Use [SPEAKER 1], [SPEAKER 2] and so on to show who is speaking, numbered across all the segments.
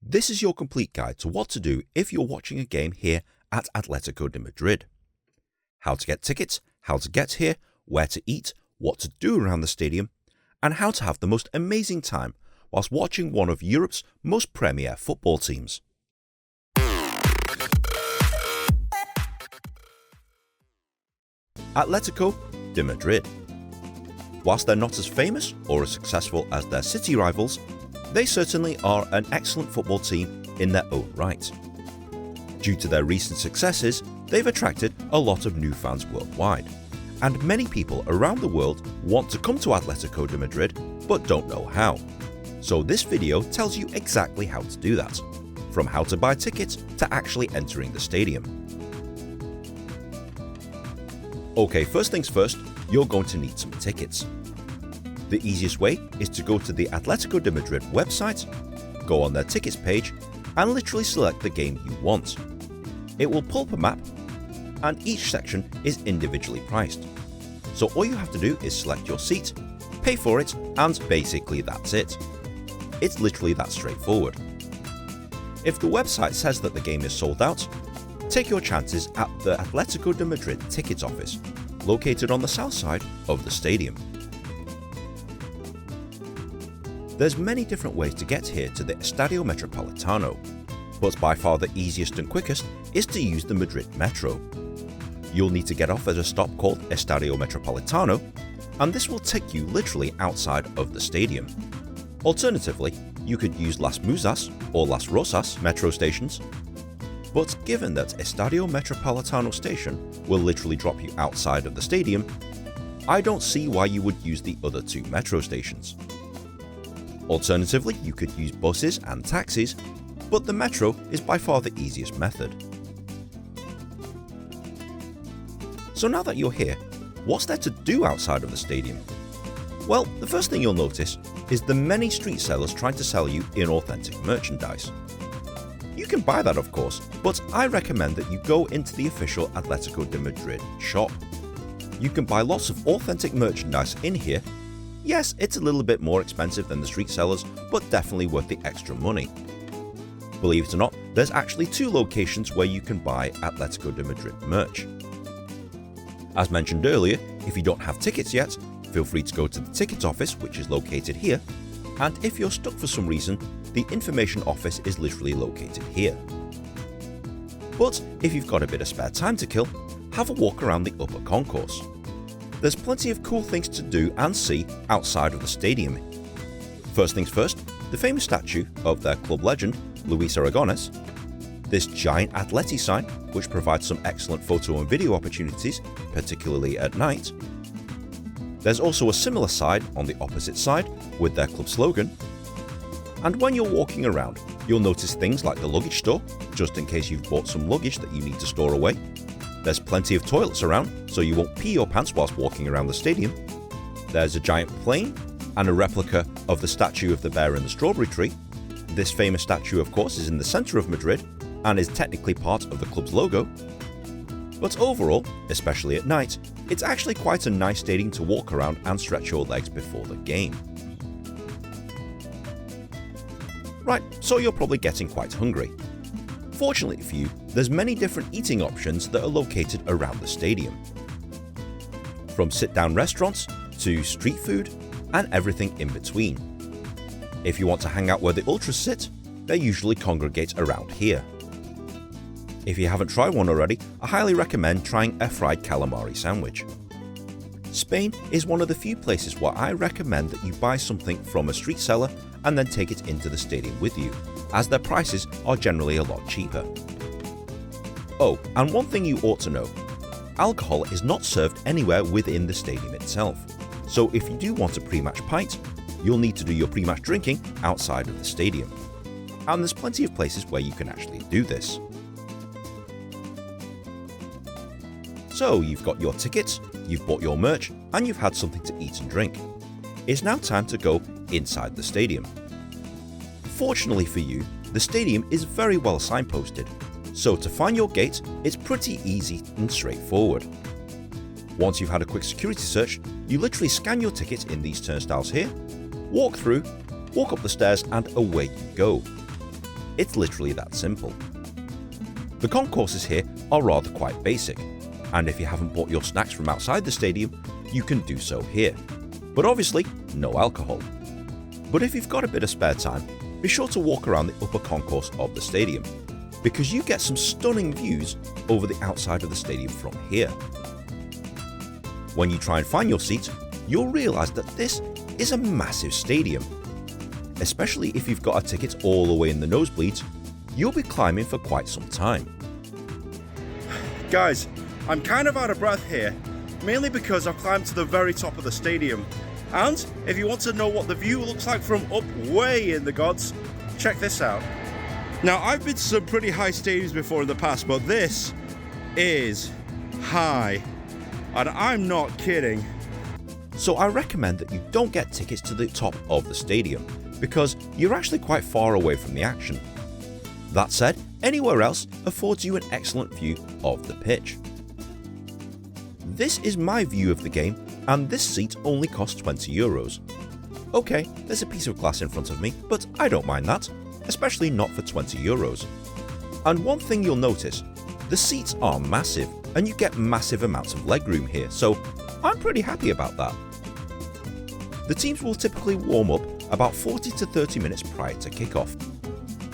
[SPEAKER 1] This is your complete guide to what to do if you're watching a game here at Atletico de Madrid. How to get tickets, how to get here, where to eat, what to do around the stadium, and how to have the most amazing time whilst watching one of Europe's most premier football teams. Atletico de Madrid. Whilst they're not as famous or as successful as their city rivals, they certainly are an excellent football team in their own right. Due to their recent successes, they've attracted a lot of new fans worldwide, and many people around the world want to come to Atletico de Madrid but don't know how. So this video tells you exactly how to do that, from how to buy tickets to actually entering the stadium. Okay, first things first, you're going to need some tickets. The easiest way is to go to the Atletico de Madrid website, go on their tickets page, and literally select the game you want. It will pull up a map, and each section is individually priced. So all you have to do is select your seat, pay for it, and basically that's it. It's literally that straightforward. If the website says that the game is sold out, take your chances at the Atletico de Madrid tickets office, located on the south side of the stadium. There's many different ways to get here to the Estadio Metropolitano, but by far the easiest and quickest is to use the Madrid Metro. You'll need to get off at a stop called Estadio Metropolitano, and this will take you literally outside of the stadium. Alternatively, you could use Las Musas or Las Rosas metro stations, but given that Estadio Metropolitano station will literally drop you outside of the stadium, I don't see why you would use the other two metro stations. Alternatively, you could use buses and taxis, but the metro is by far the easiest method. So now that you're here, what's there to do outside of the stadium? Well, the first thing you'll notice is the many street sellers trying to sell you inauthentic merchandise. You can buy that of course, but I recommend that you go into the official Atletico de Madrid shop. You can buy lots of authentic merchandise in here. Yes, it's a little bit more expensive than the street sellers, but definitely worth the extra money. Believe it or not, there's actually two locations where you can buy Atletico de Madrid merch. As mentioned earlier, if you don't have tickets yet, feel free to go to the tickets office, which is located here, and if you're stuck for some reason, the information office is literally located here. But if you've got a bit of spare time to kill, have a walk around the upper concourse. There's plenty of cool things to do and see outside of the stadium. First things first, the famous statue of their club legend, Luis Aragonés, this giant Atleti sign, which provides some excellent photo and video opportunities, particularly at night. There's also a similar side on the opposite side with their club slogan. And when you're walking around, you'll notice things like the luggage store, just in case you've bought some luggage that you need to store away. There's plenty of toilets around, so you won't pee your pants whilst walking around the stadium. There's a giant plane and a replica of the statue of the bear in the strawberry tree. This famous statue, of course, is in the centre of Madrid and is technically part of the club's logo. But overall, especially at night, it's actually quite a nice stadium to walk around and stretch your legs before the game. Right, so you're probably getting quite hungry. Fortunately for you, there's many different eating options that are located around the stadium. From sit-down restaurants to street food and everything in between. If you want to hang out where the ultras sit, they usually congregate around here. If you haven't tried one already, I highly recommend trying a fried calamari sandwich. Spain is one of the few places where I recommend that you buy something from a street seller and then take it into the stadium with you, as their prices are generally a lot cheaper. Oh, and one thing you ought to know, alcohol is not served anywhere within the stadium itself, so if you do want a pre-match pint, you'll need to do your pre-match drinking outside of the stadium. And there's plenty of places where you can actually do this. So you've got your tickets, you've bought your merch, and you've had something to eat and drink. It's now time to go inside the stadium. Fortunately for you, the stadium is very well signposted, so to find your gate, it's pretty easy and straightforward. Once you've had a quick security search, you literally scan your ticket in these turnstiles here, walk through, walk up the stairs, and away you go. It's literally that simple. The concourses here are rather quite basic, and if you haven't bought your snacks from outside the stadium, you can do so here. But obviously, no alcohol. But if you've got a bit of spare time, be sure to walk around the upper concourse of the stadium, because you get some stunning views over the outside of the stadium from here. When you try and find your seat, you'll realise that this is a massive stadium. Especially if you've got a ticket all the way in the nosebleeds, you'll be climbing for quite some time.
[SPEAKER 2] Guys, I'm kind of out of breath here, mainly because I've climbed to the very top of the stadium. And if you want to know what the view looks like from up way in the gods, check this out. Now, I've been to some pretty high stadiums before in the past, but this is high. And I'm not kidding.
[SPEAKER 1] So I recommend that you don't get tickets to the top of the stadium, because you're actually quite far away from the action. That said, anywhere else affords you an excellent view of the pitch. This is my view of the game, and this seat only costs €20. Okay, there's a piece of glass in front of me, but I don't mind that, especially not for €20. And one thing you'll notice, the seats are massive, and you get massive amounts of legroom here, so I'm pretty happy about that. The teams will typically warm up about 40 to 30 minutes prior to kickoff.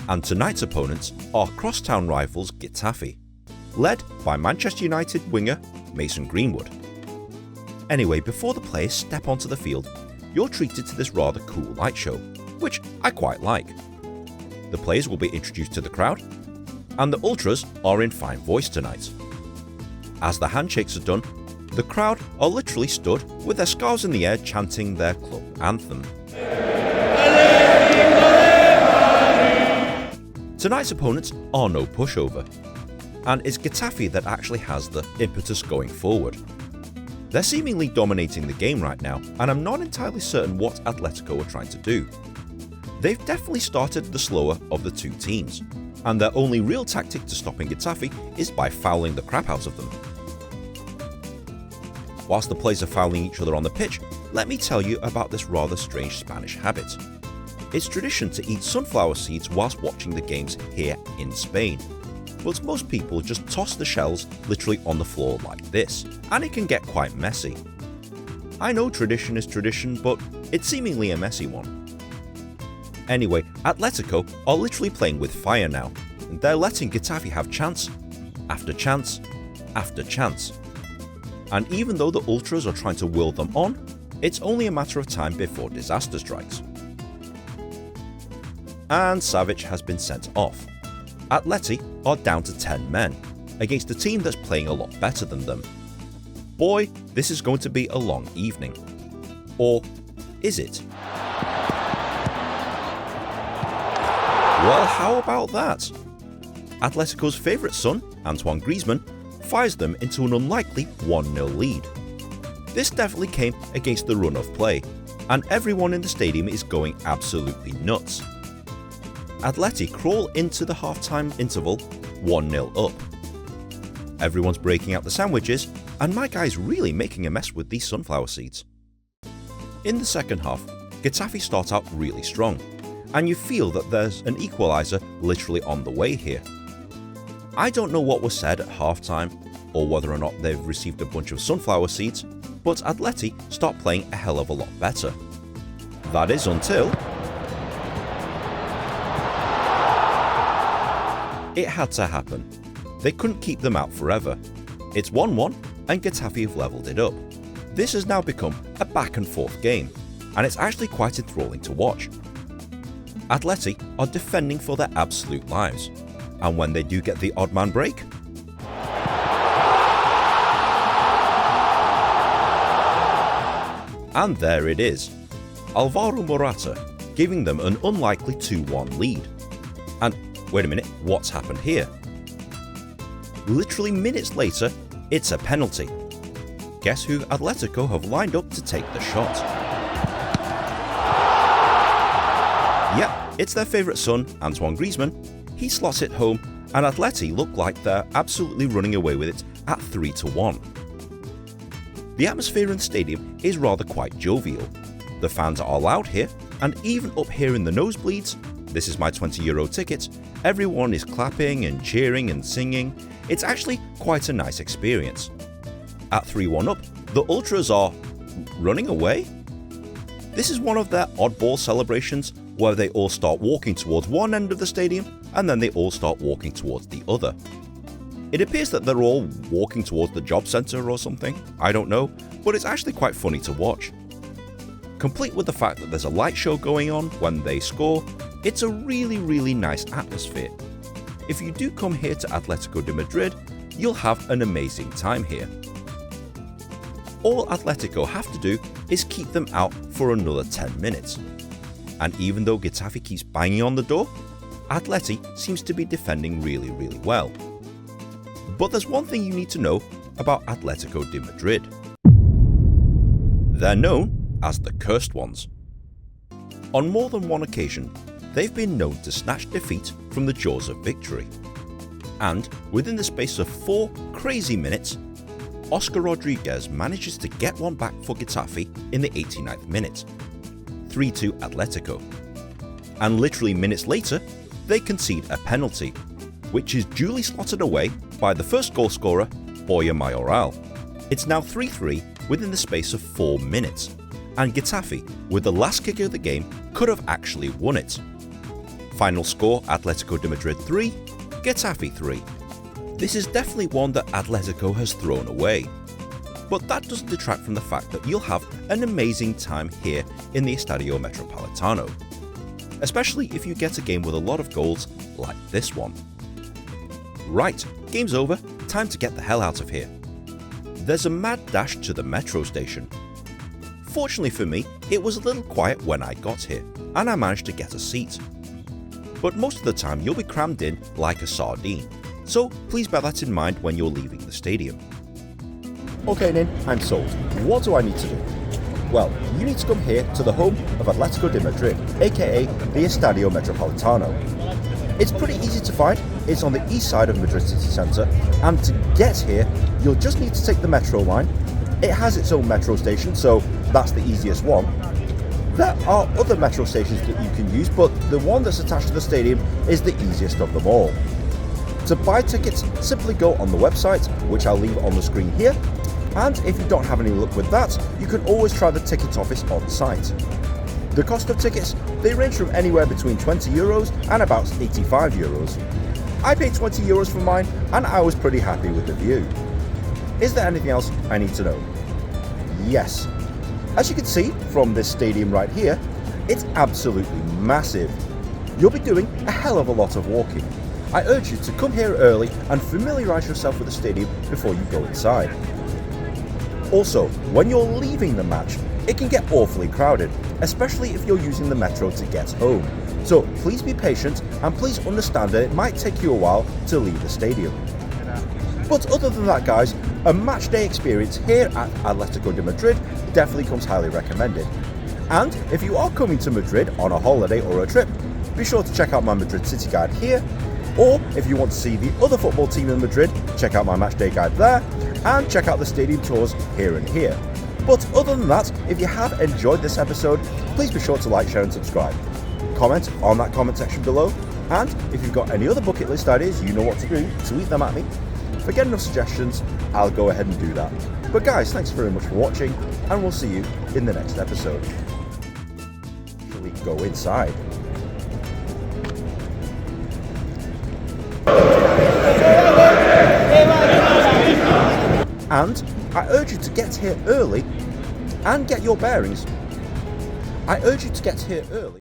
[SPEAKER 1] And tonight's opponents are crosstown rivals Getafe, led by Manchester United winger Mason Greenwood. Anyway, before the players step onto the field, you're treated to this rather cool light show, which I quite like. The players will be introduced to the crowd, and the Ultras are in fine voice tonight. As the handshakes are done, the crowd are literally stood with their scarves in the air chanting their club anthem. Tonight's opponents are no pushover, and it's Getafe that actually has the impetus going forward. They're seemingly dominating the game right now, and I'm not entirely certain what Atletico are trying to do. They've definitely started the slower of the two teams, and their only real tactic to stopping Getafe is by fouling the crap out of them. Whilst the players are fouling each other on the pitch, let me tell you about this rather strange Spanish habit. It's tradition to eat sunflower seeds whilst watching the games here in Spain, but most people just toss the shells literally on the floor like this, and it can get quite messy. I know tradition is tradition, but it's seemingly a messy one. Anyway, Atletico are literally playing with fire now, and they're letting Getafe have chance after chance after chance. And even though the Ultras are trying to will them on, it's only a matter of time before disaster strikes. And Savic has been sent off. Atleti are down to 10 men, against a team that's playing a lot better than them. Boy, this is going to be a long evening. Or is it? Well, how about that? Atletico's favourite son, Antoine Griezmann, fires them into an unlikely 1-0 lead. This definitely came against the run of play, and everyone in the stadium is going absolutely nuts. Atleti crawl into the half-time interval 1-0 up. Everyone's breaking out the sandwiches, and my guy's really making a mess with these sunflower seeds. In the second half, Getafe start out really strong, and you feel that there's an equaliser literally on the way here. I don't know what was said at half-time, or whether or not they've received a bunch of sunflower seeds, but Atleti start playing a hell of a lot better. That is until it had to happen. They couldn't keep them out forever. It's 1-1 and Getafe have levelled it up. This has now become a back and forth game, and it's actually quite enthralling to watch. Atleti are defending for their absolute lives, and when they do get the odd man break, and there it is, Alvaro Morata giving them an unlikely 2-1 lead. And wait a minute, what's happened here? Literally minutes later, it's a penalty. Guess who Atletico have lined up to take the shot? Yep, it's their favourite son, Antoine Griezmann. He slots it home, and Atleti look like they're absolutely running away with it at 3-1. The atmosphere in the stadium is rather quite jovial. The fans are loud here, and even up here in the nosebleeds, this is my €20 ticket, everyone is clapping and cheering and singing. It's actually quite a nice experience. At 3-1 up, the Ultras are running away? This is one of their oddball celebrations where they all start walking towards one end of the stadium and then they all start walking towards the other. It appears that they're all walking towards the job centre or something, I don't know, but it's actually quite funny to watch. Complete with the fact that there's a light show going on when they score, it's a really nice atmosphere. If you do come here to Atletico de Madrid, you'll have an amazing time here. All Atletico have to do is keep them out for another 10 minutes. And even though Getafe keeps banging on the door, Atleti seems to be defending really well. But there's one thing you need to know about Atletico de Madrid. They're known as the Cursed Ones. On more than one occasion, they've been known to snatch defeat from the jaws of victory. And within the space of 4 crazy minutes, Oscar Rodriguez manages to get one back for Getafe in the 89th minute, 3-2 Atletico. And literally minutes later, they concede a penalty, which is duly slotted away by the first goal scorer, Borja Mayoral. It's now 3-3 within the space of 4 minutes, and Getafe, with the last kick of the game, could have actually won it. Final score, Atletico de Madrid 3, Getafe 3. This is definitely one that Atletico has thrown away. But that doesn't detract from the fact that you'll have an amazing time here in the Estadio Metropolitano, especially if you get a game with a lot of goals like this one. Right, game's over, time to get the hell out of here. There's a mad dash to the metro station. Fortunately for me, it was a little quiet when I got here, and I managed to get a seat. But most of the time you'll be crammed in like a sardine, so please bear that in mind when you're leaving the stadium. Okay Nin, I'm sold. What do I need to do? Well, you need to come here to the home of Atletico de Madrid, aka the Estadio Metropolitano. It's pretty easy to find, it's on the east side of Madrid city centre, and to get here, you'll just need to take the metro line. It has its own metro station, so that's the easiest one. There are other metro stations that you can use, but the one that's attached to the stadium is the easiest of them all. To buy tickets, simply go on the website, which I'll leave on the screen here, and if you don't have any luck with that, you can always try the ticket office on site. The cost of tickets, they range from anywhere between €20 and about €85. I paid €20 for mine, and I was pretty happy with the view. Is there anything else I need to know? Yes. As you can see from this stadium right here, it's absolutely massive. You'll be doing a hell of a lot of walking. I urge you to come here early and familiarise yourself with the stadium before you go inside. Also, when you're leaving the match, it can get awfully crowded, especially if you're using the metro to get home. So please be patient and please understand that it might take you a while to leave the stadium. But other than that guys, a match day experience here at Atletico de Madrid definitely comes highly recommended. And if you are coming to Madrid on a holiday or a trip, be sure to check out my Madrid City Guide here, or if you want to see the other football team in Madrid, check out my match day guide there, and check out the stadium tours here and here. But other than that, if you have enjoyed this episode, please be sure to like, share and subscribe. Comment on that comment section below, and if you've got any other bucket list ideas, you know what to do, tweet them at me. If I get enough suggestions, I'll go ahead and do that. But guys, thanks very much for watching, and we'll see you in the next episode. Shall we go inside? And I urge you to get here early and get your bearings. I urge you to get here early.